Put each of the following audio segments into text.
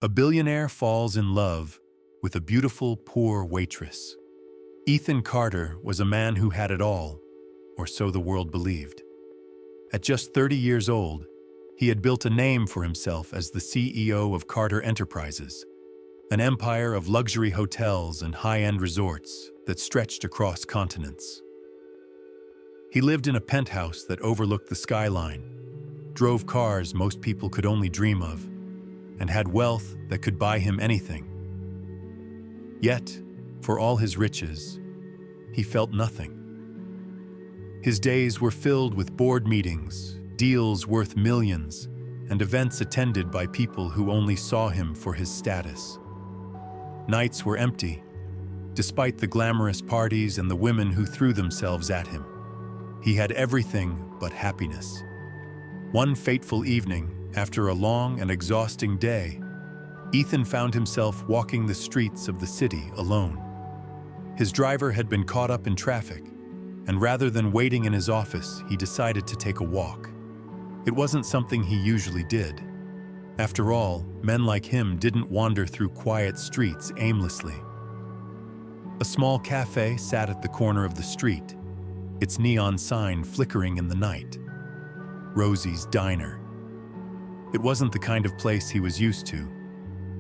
A billionaire falls in love with a beautiful, poor waitress. Ethan Carter was a man who had it all, or so the world believed. At just 30 years old, he had built a name for himself as the CEO of Carter Enterprises, an empire of luxury hotels and high-end resorts that stretched across continents. He lived in a penthouse that overlooked the skyline, drove cars most people could only dream of, and had wealth that could buy him anything. Yet, for all his riches, he felt nothing. His days were filled with board meetings, deals worth millions, and events attended by people who only saw him for his status. Nights were empty, despite the glamorous parties and the women who threw themselves at him. He had everything but happiness. One fateful evening, after a long and exhausting day, Ethan found himself walking the streets of the city alone. His driver had been caught up in traffic, and rather than waiting in his office, he decided to take a walk. It wasn't something he usually did. After all, men like him didn't wander through quiet streets aimlessly. A small cafe sat at the corner of the street, its neon sign flickering in the night. Rosie's Diner. It wasn't the kind of place he was used to.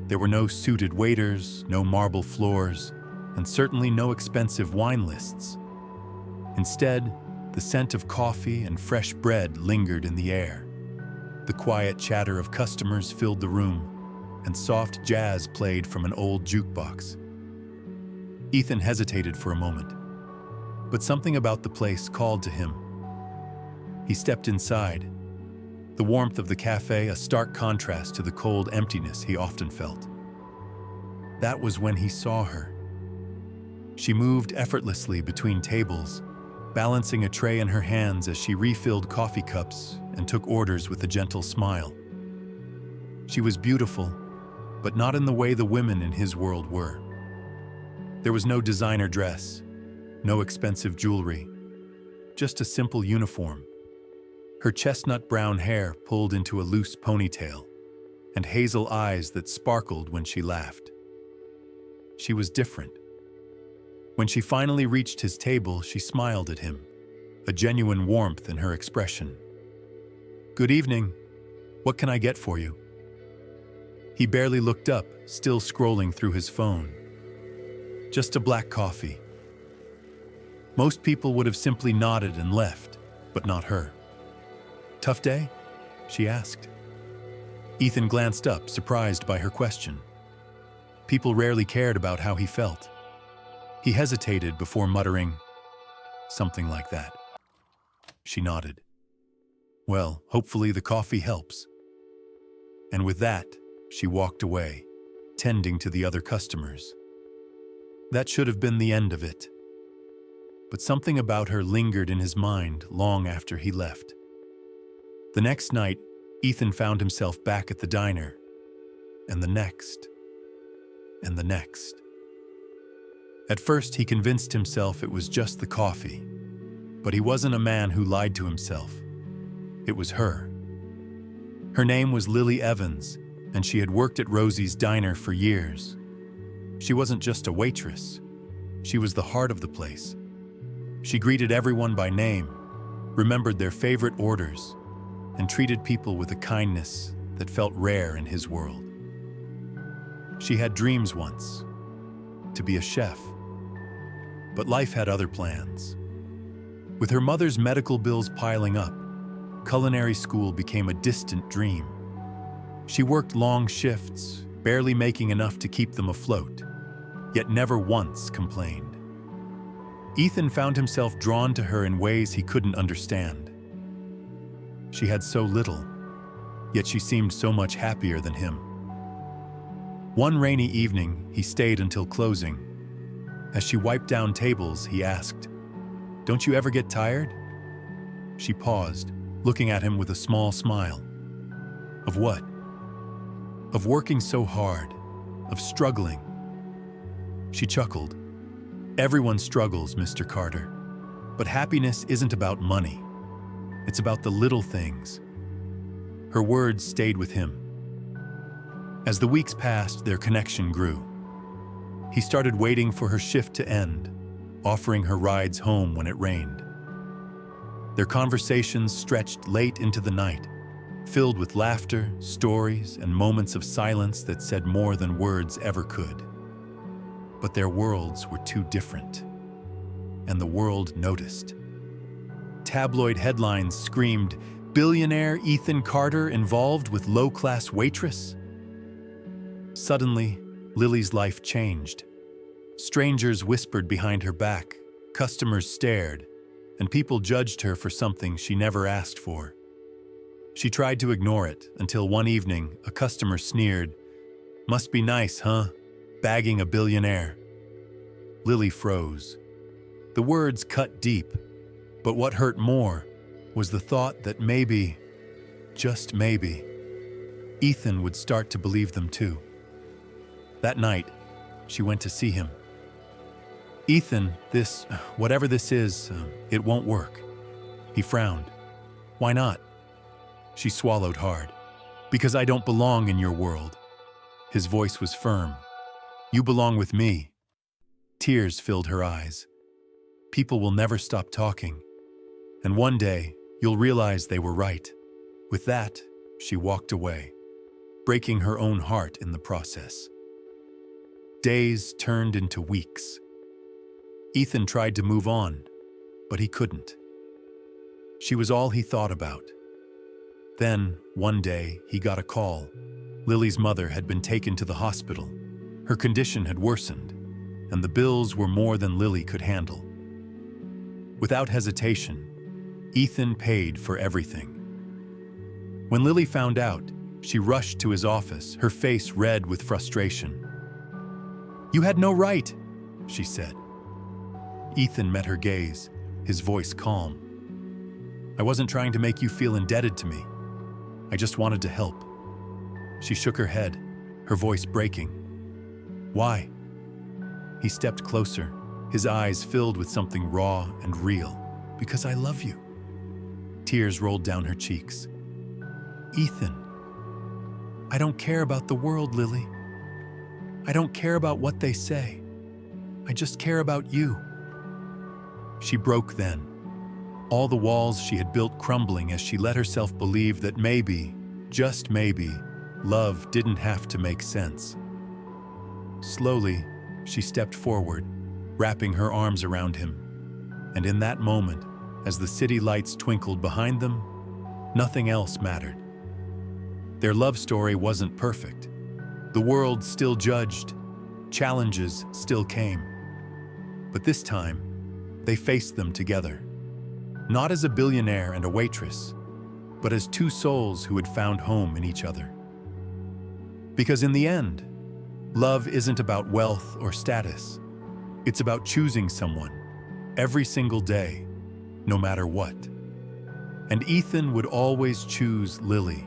There were no suited waiters, no marble floors, and certainly no expensive wine lists. Instead, the scent of coffee and fresh bread lingered in the air. The quiet chatter of customers filled the room, and soft jazz played from an old jukebox. Ethan hesitated for a moment, but something about the place called to him. He stepped inside, the warmth of the cafe a stark contrast to the cold emptiness he often felt. That was when he saw her. She moved effortlessly between tables, balancing a tray in her hands as she refilled coffee cups and took orders with a gentle smile. She was beautiful, but not in the way the women in his world were. There was no designer dress, no expensive jewelry, just a simple uniform. Her chestnut brown hair pulled into a loose ponytail, and hazel eyes that sparkled when she laughed. She was different. When she finally reached his table, she smiled at him, a genuine warmth in her expression. "Good evening. What can I get for you?" He barely looked up, still scrolling through his phone. "Just a black coffee." Most people would have simply nodded and left, but not her. "Tough day?" she asked. Ethan glanced up, surprised by her question. People rarely cared about how he felt. He hesitated before muttering, "Something like that." She nodded. "Well, hopefully the coffee helps." And with that, she walked away, tending to the other customers. That should have been the end of it. But something about her lingered in his mind long after he left. The next night, Ethan found himself back at the diner, and the next, and the next. At first, he convinced himself it was just the coffee, but he wasn't a man who lied to himself. It was her. Her name was Lily Evans, and she had worked at Rosie's Diner for years. She wasn't just a waitress. She was the heart of the place. She greeted everyone by name, remembered their favorite orders, and treated people with a kindness that felt rare in his world. She had dreams once, to be a chef. But life had other plans. With her mother's medical bills piling up, culinary school became a distant dream. She worked long shifts, barely making enough to keep them afloat, yet never once complained. Ethan found himself drawn to her in ways he couldn't understand. She had so little, yet she seemed so much happier than him. One rainy evening, he stayed until closing. As she wiped down tables, he asked, "Don't you ever get tired?" She paused, looking at him with a small smile. "Of what?" "Of working so hard, of struggling." She chuckled. "Everyone struggles, Mr. Carter. But happiness isn't about money. It's about the little things." Her words stayed with him. As the weeks passed, their connection grew. He started waiting for her shift to end, offering her rides home when it rained. Their conversations stretched late into the night, filled with laughter, stories, and moments of silence that said more than words ever could. But their worlds were too different, and the world noticed. Tabloid headlines screamed, "Billionaire Ethan Carter involved with low-class waitress?" Suddenly, Lily's life changed. Strangers whispered behind her back, customers stared, and people judged her for something she never asked for. She tried to ignore it until one evening a customer sneered, "Must be nice, huh? Bagging a billionaire." Lily froze. The words cut deep, but what hurt more was the thought that maybe, just maybe, Ethan would start to believe them too. That night, she went to see him. "Ethan, whatever this is, it won't work." He frowned. "Why not?" She swallowed hard. "Because I don't belong in your world." His voice was firm. "You belong with me." Tears filled her eyes. "People will never stop talking. And one day, you'll realize they were right." With that, she walked away, breaking her own heart in the process. Days turned into weeks. Ethan tried to move on, but he couldn't. She was all he thought about. Then, one day, he got a call. Lily's mother had been taken to the hospital. Her condition had worsened, and the bills were more than Lily could handle. Without hesitation, Ethan paid for everything. When Lily found out, she rushed to his office, her face red with frustration. "You had no right," she said. Ethan met her gaze, his voice calm. "I wasn't trying to make you feel indebted to me. I just wanted to help." She shook her head, her voice breaking. "Why?" He stepped closer, his eyes filled with something raw and real. "Because I love you." Tears rolled down her cheeks. "Ethan, I don't care about the world, Lily. I don't care about what they say. I just care about you." She broke then, all the walls she had built crumbling as she let herself believe that maybe, just maybe, love didn't have to make sense. Slowly, she stepped forward, wrapping her arms around him. And in that moment, as the city lights twinkled behind them, nothing else mattered. Their love story wasn't perfect. The world still judged, challenges still came. But this time, they faced them together. Not as a billionaire and a waitress, but as two souls who had found home in each other. Because in the end, love isn't about wealth or status. It's about choosing someone every single day, no matter what. And Ethan would always choose Lily.